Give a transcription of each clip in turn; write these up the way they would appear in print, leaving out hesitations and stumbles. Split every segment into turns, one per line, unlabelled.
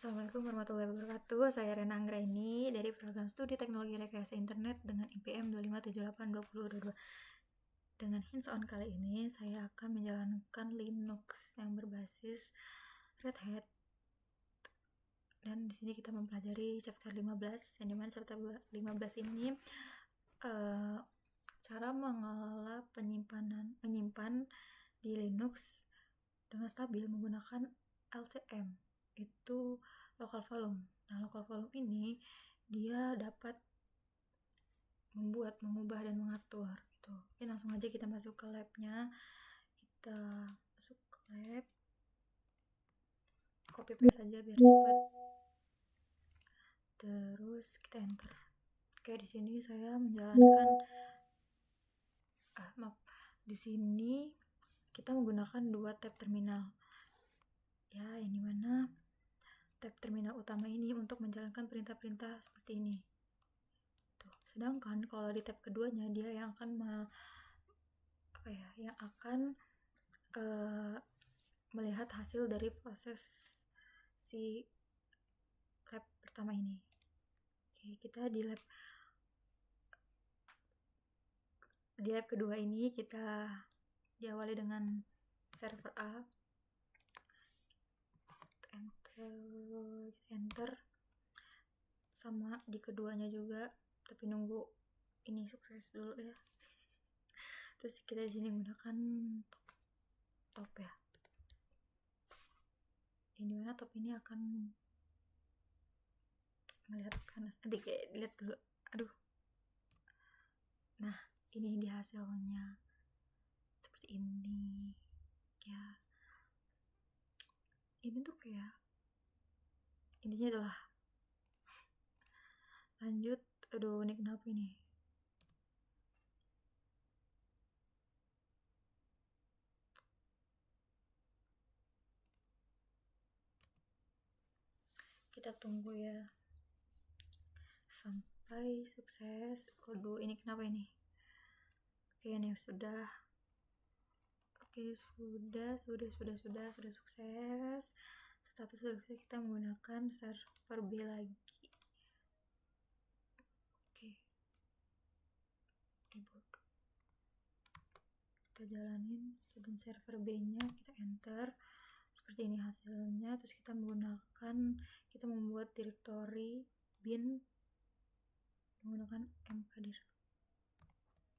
Assalamualaikum warahmatullahi wabarakatuh. Saya Rena Anggraini dari program studi teknologi rekayasa internet dengan IPM 25782022. Dengan hands-on kali ini, saya akan menjalankan Linux yang berbasis Red Hat. Dan di sini kita mempelajari chapter 15, yang dimana chapter 15 ini cara mengelola menyimpan di Linux dengan stabil menggunakan LCM, itu local volume. Nah, local volume ini dia dapat mengubah dan mengatur gitu. Oke, langsung aja kita masuk ke labnya. Kita masuk ke lab, copy paste aja biar cepat. Terus kita enter. Oke, di sini saya menjalankan di sini kita menggunakan 2 tab terminal. Ya, yang dimana tab terminal utama ini untuk menjalankan perintah-perintah seperti ini. Tuh. Sedangkan kalau di tab keduanya dia yang akan melihat hasil dari proses si lab pertama ini. Oke, kita di lab kedua ini kita diawali dengan server A. Enter sama di keduanya juga, tapi nunggu ini sukses dulu ya. Terus kita di sini menggunakan top ya. Ini mana top ini akan melihat kanan. Nanti kayak dilihat dulu. Aduh. Nah, ini di hasilnya seperti ini. Ya. Ini tuh kayak intinya adalah lanjut. Aduh, ini kenapa ini? Kita tunggu ya sampai sukses. Aduh, ini kenapa ini? Oke, ini sudah. Oke, sudah sukses. Status sudah sukses, kita menggunakan server B lagi. Oke. Kita jalanin student server B-nya, kita enter. Seperti ini hasilnya. Terus kita membuat directory bin menggunakan mkdir.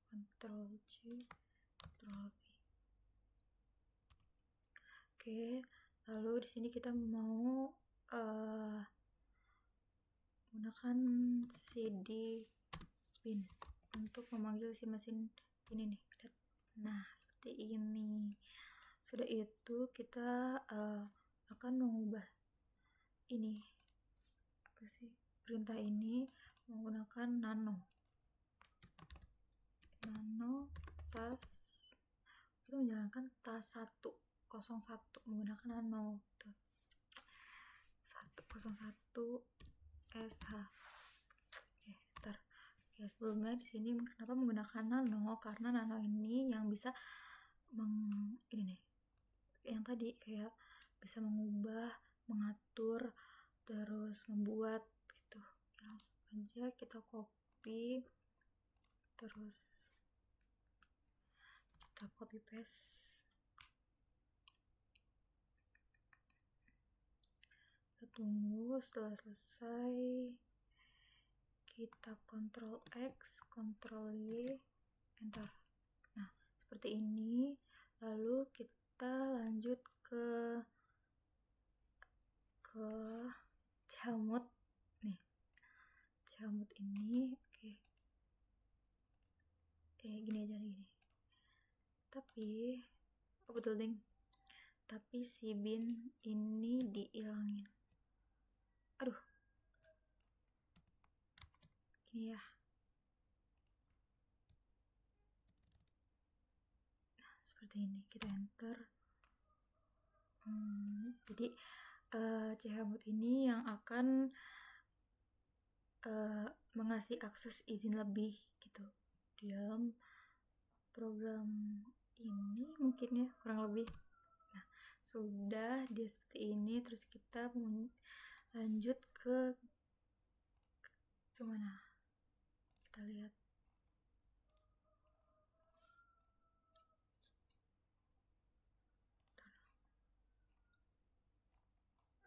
Ctrl C, Ctrl V. Oke, lalu di sini kita mau menggunakan cd bin untuk memanggil si mesin ini nih. Nah, seperti ini. Sudah itu kita akan mengubah ini perintah ini menggunakan nano task. Kita menjalankan task 101 menggunakan nano 101 sh. Oke, ntar. Oke, sebelumnya di sini kenapa menggunakan nano? Karena nano ini yang bisa ini nih, yang tadi kayak bisa mengubah, mengatur, terus membuat gitu. Langsung aja kita copy, terus kita copy paste. Kita tunggu, setelah selesai kita Ctrl X, Ctrl Y, enter. Nah, seperti ini. Lalu kita lanjut ke Jamut nih. Jamut ini oke. Gini aja gini. Tapi betul ding. Tapi si bin ini dihilangin. Aduh. Gini ya. Nah, seperti ini. Kita enter. Jadi Jamut ini yang akan mengasih akses izin lebih gitu di dalam program ini mungkin ya, kurang lebih. Nah, sudah dia seperti ini. Terus kita Lanjut ke mana? Kita lihat.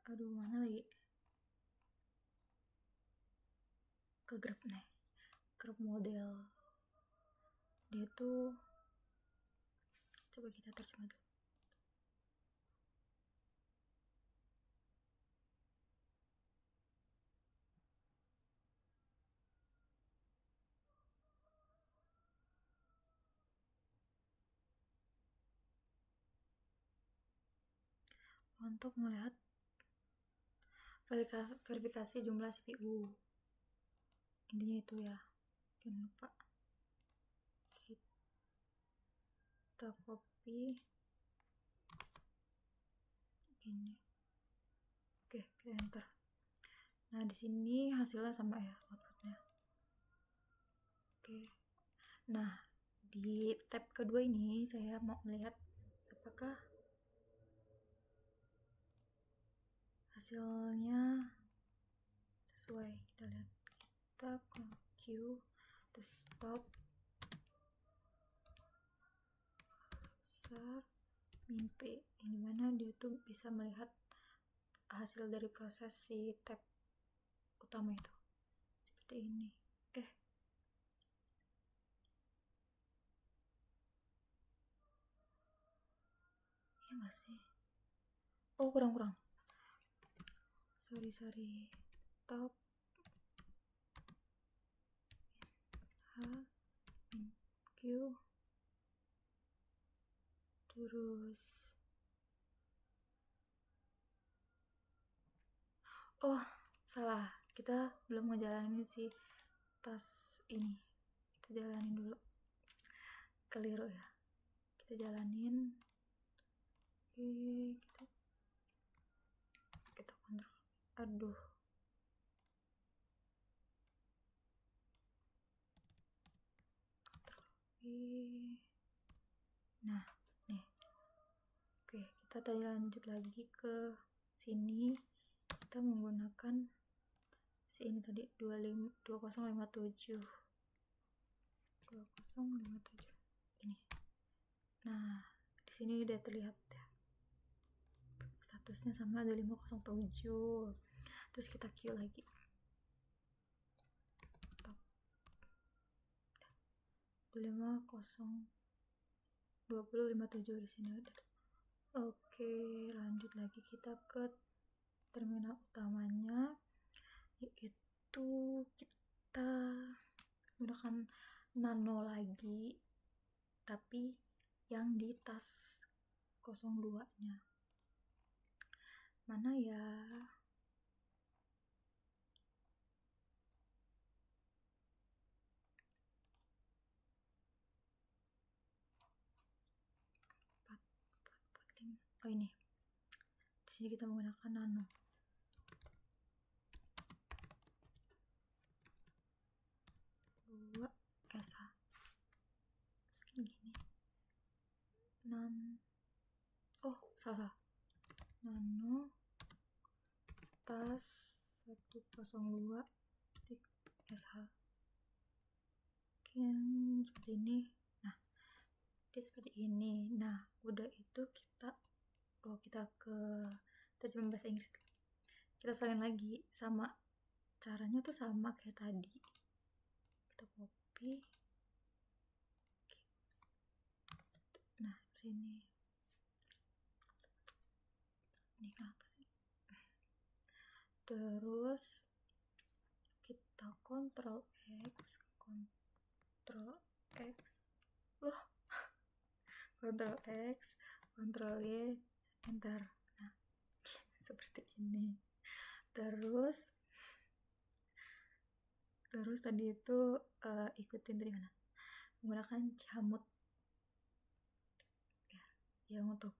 Aduh, mana lagi? Ke grab nih. Grab model. Dia tuh, coba kita terjemah dulu. Untuk melihat verifikasi jumlah CPU, intinya itu ya. Jangan lupa kita copy ini. Oke, kita enter. Nah, di sini hasilnya sama ya, outputnya. Oke. Nah, di tab kedua ini saya mau melihat apakah hasilnya sesuai. Kita lihat, kita Q terus stop besar min P, yang dimana dia tuh bisa melihat hasil dari proses si tab utama itu seperti ini. Ya nggak sih? Oh, kurang sorry top H min Q terus oh salah, kita belum ngejalanin si tas ini. Kita jalanin dulu, keliru ya, kita jalanin. Oke, kita kontrol. Aduh, kontrol nah nih. Oke, kita tadi lanjut lagi ke sini. Kita menggunakan si ini tadi 2057 ini. Nah, di sini udah terlihat ya, statusnya sama, ada 507. Terus kita Q lagi, top 2057 di sini udah. Oke, lanjut lagi kita ke terminal utamanya, yaitu kita gunakan nano lagi, tapi yang di tas 02 nya mana ya? Oh, ini. Di sini kita menggunakan nano. Dua SH. Gini. Oh, salah. Nano tas 102 SH. Oke, seperti ini. Nah, dia seperti ini. Nah, udah itu kita ke terjemahan bahasa Inggris. Kita salin lagi, sama caranya tuh sama kayak tadi. Kita copy. Nah, seperti ini. Ini apa sih? Terus kita Ctrl X, Ctrl Ctrl Y, enter. Nah, seperti ini. Terus tadi itu ikutin dari mana? Menggunakan Cmod ya, yang untuk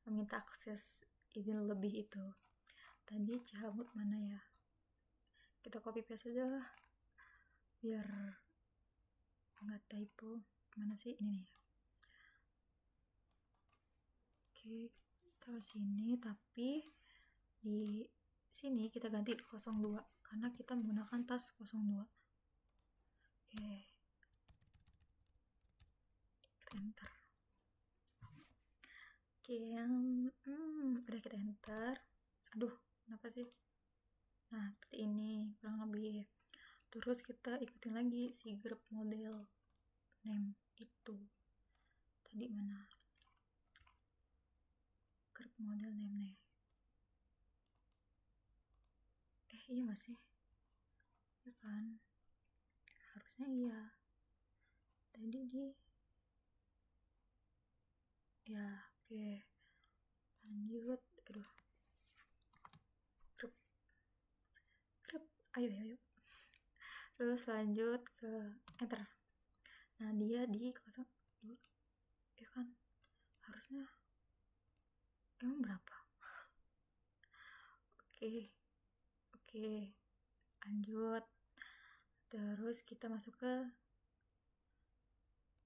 meminta akses izin lebih itu. Tadi Cmod mana ya? Kita copy paste aja lah, biar nggak typo. Mana sih ini nih? Oke, taruh sini, tapi di sini kita ganti 02 karena kita menggunakan tas 02. Oke, kita enter. Oke, udah kita enter. Aduh, kenapa sih? Nah, seperti ini kurang lebih. Terus kita ikutin lagi si grab model name itu. Tadi mana? Grab model name nih. Iya gak sih? Ya kan? Harusnya iya. Tadi ya, oke. Lanjut. Aduh. Grab. Ayo. Terus lanjut ke enter. Nah, dia di 02. Ya kan? Harusnya emang berapa? Oke. Lanjut. Terus kita masuk ke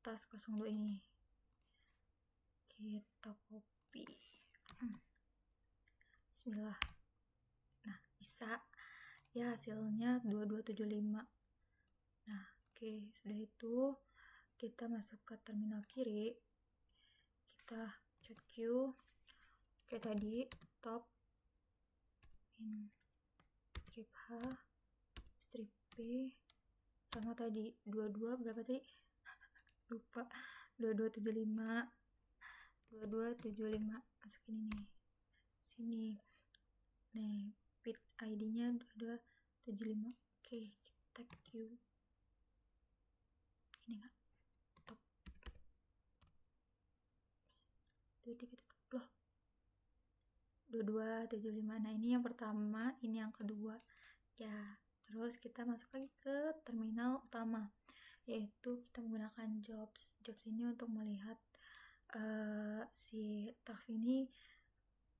tas 02 ini. Kita copy. Bismillah. Nah, bisa. Ya, hasilnya 2275. Nah, oke. Sudah itu kita masuk ke terminal kiri. Kita cut Q. Oke, tadi top in strip H, strip P, sama tadi 22 berapa tadi? Lupa. 2275. Masukin ini. Sini. Nih, bit ID-nya 2275. Oke, kita Q. Ini enggak? Top. 23 loh. 2275. Nah, ini yang pertama, ini yang kedua. Ya, terus kita masuk lagi ke terminal utama, yaitu kita menggunakan jobs ini untuk melihat si task ini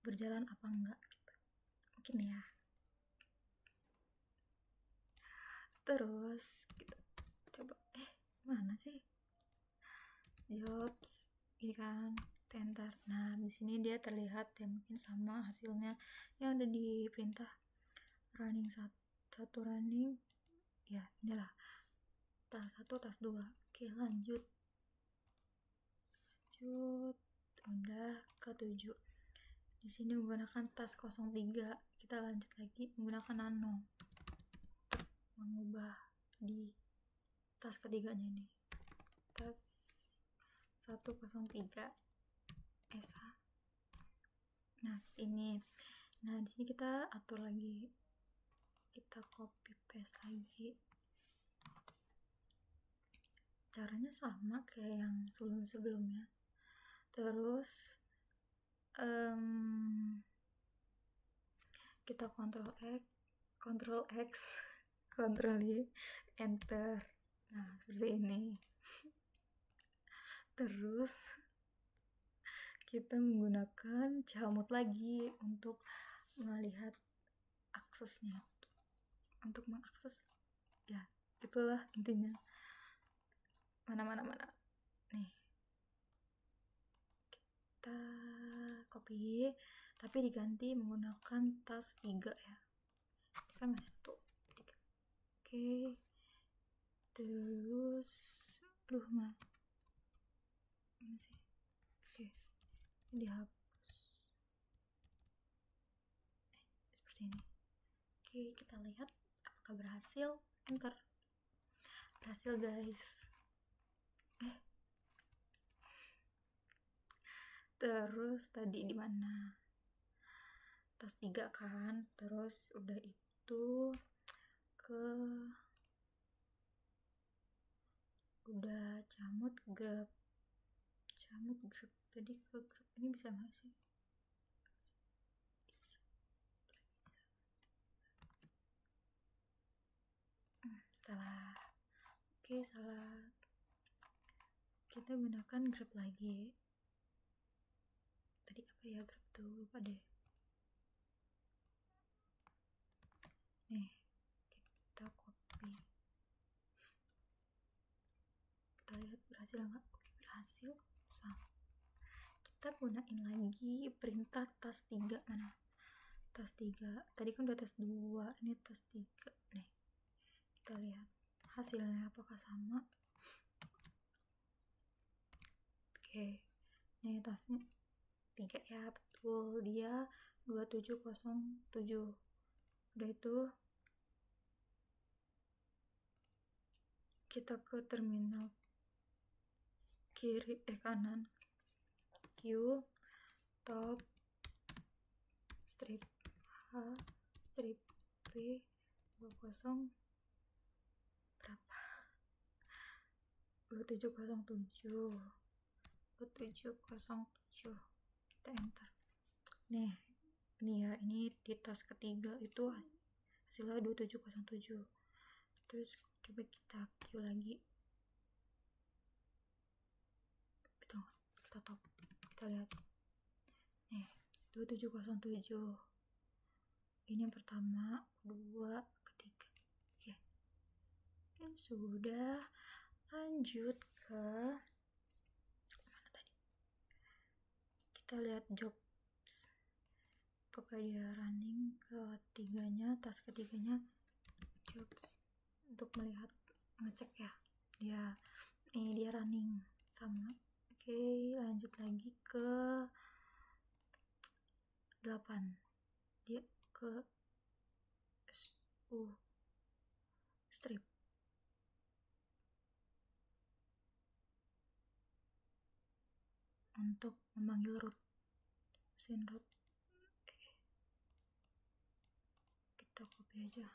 berjalan apa enggak gitu. Mungkin ya. Terus kita coba mana sih jobs ini kan, enter. Nah, di sini dia terlihat ya, mungkin sama hasilnya yang ada di perintah running satu running. Ya, inilah tas 1, tas 2. Oke, lanjut. Udah ke 7. Di sini menggunakan tas 03. Kita lanjut lagi menggunakan nano. Mengubah di tas ketiganya ini. Tas 103 SH. Nah, ini. Nah, di sini kita atur lagi. Kita copy paste lagi. Caranya sama kayak yang sebelumnya. Terus kita Ctrl X, Ctrl Y, enter. Nah, seperti ini. Terus kita menggunakan Cmod lagi untuk melihat aksesnya, untuk mengakses ya, itulah intinya. Mana nih, kita copy tapi diganti menggunakan tas 3 ya. Ini kan masih 1, 3. Oke. Terus mana sih? Oke, dihapus seperti ini. Oke, kita lihat apakah berhasil. Enter. Berhasil, guys. Terus tadi di mana? Tas 3 kan. Terus udah itu udah Cmod grab. Tadi ke grab ini bisa nggak sih? Salah. Oke, salah. Kita gunakan grab lagi. Tadi apa ya grab tuh? Lupa deh. Nih, kita copy. Kita lihat berhasil nggak? Oke, berhasil. Kita gunain lagi perintah tas 3 mana? task 3. Tadi kan udah task 2, ini task 3 nih. Kita lihat hasilnya apakah sama. Oke, nih tasknya 3 ya, betul, dia 2707. Udah itu kita ke terminal kiri kanan, Q top strip H strip P 20 berapa 2707 kita enter. Nih ini ya, ini di task ketiga itu hasilnya 2707. Terus coba kita Q lagi, betul, kita top, kita lihat nih 2707. Ini yang pertama, kedua, ketiga. Oke, dan sudah. Lanjut ke mana tadi, kita lihat jobs, apakah dia running. Ketiganya, task ketiganya jobs, untuk melihat, ngecek ya, dia running sama. Oke, lanjut lagi ke 8, dia ke strip untuk memanggil root, mesin root. Kita copy aja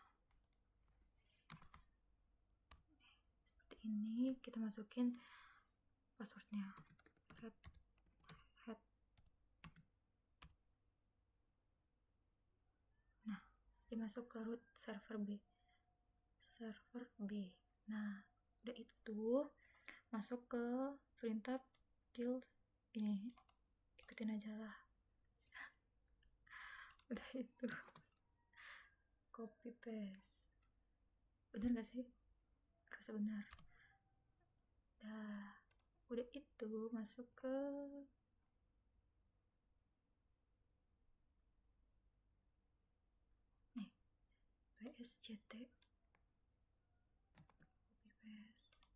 seperti ini, kita masukin passwordnya head. Nah, dimasuk ke root server B. Nah, udah itu masuk ke perintah kill ini, ikutin aja lah. Udah itu copy paste, bener gak sih? Rasa benar. Udah itu masuk ke nih PSCT, copy paste.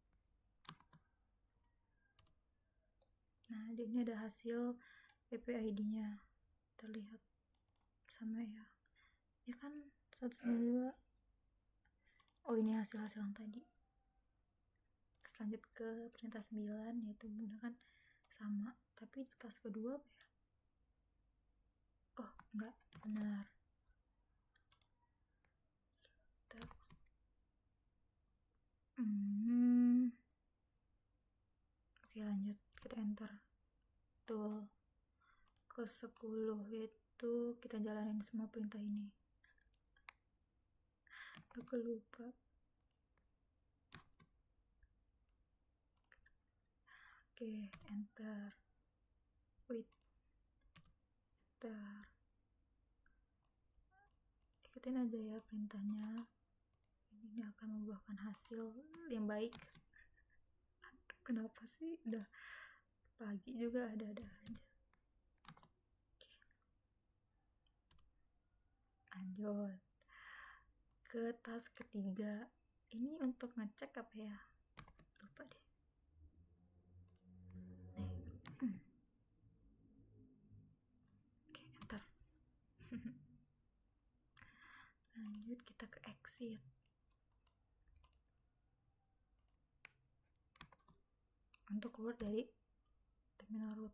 Nah, ini ada hasil PPID-nya, terlihat sama ya kan 192. Oh, ini hasil yang tadi. Lanjut ke perintah 9, yaitu menggunakan sama, tapi task kedua apa ya? Oh, enggak, benar. Oke, lanjut, kita enter. Tuh, ke 10 itu kita jalanin semua perintah ini. Aku lupa. Oke, enter. Ikutin aja ya perintahnya. Ini akan membuahkan hasil yang baik. Aduh, kenapa sih? Udah pagi juga ada-ada aja. Oke. Lanjut ke task ketiga. Ini untuk ngecek apa ya? Lupa deh. Oke, enter. Lanjut kita ke exit. Untuk keluar dari terminal root.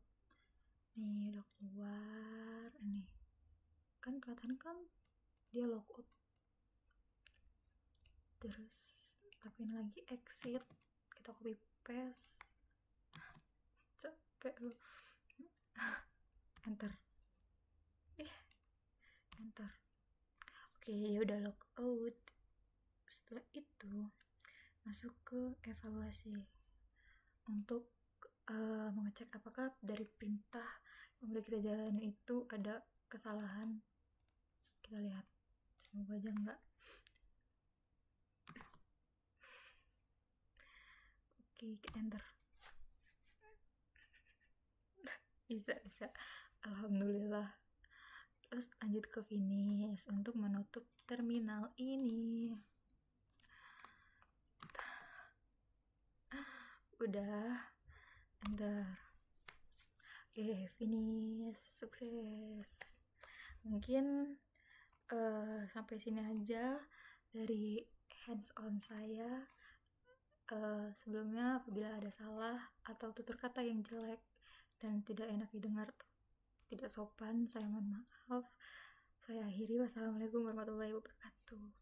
Nih, udah keluar. Nih, kan kelihatan kan dia logout. Terus lakuin lagi exit. Kita copy paste. Capek loh. Enter. Enter. Oke, dia udah logout. Setelah itu masuk ke evaluasi untuk mengecek apakah dari perintah yang udah kita jalanin itu ada kesalahan. Kita lihat, semoga aja enggak. Oke, enter. Bisa, alhamdulillah. Terus lanjut ke finish untuk menutup terminal ini. Udah, enter. Oke, finish, sukses. Mungkin sampai sini aja dari hands on saya. Sebelumnya apabila ada salah atau tutur kata yang jelek dan tidak enak didengar, tidak sopan, saya mohon maaf. Saya akhiri. Wassalamualaikum warahmatullahi wabarakatuh.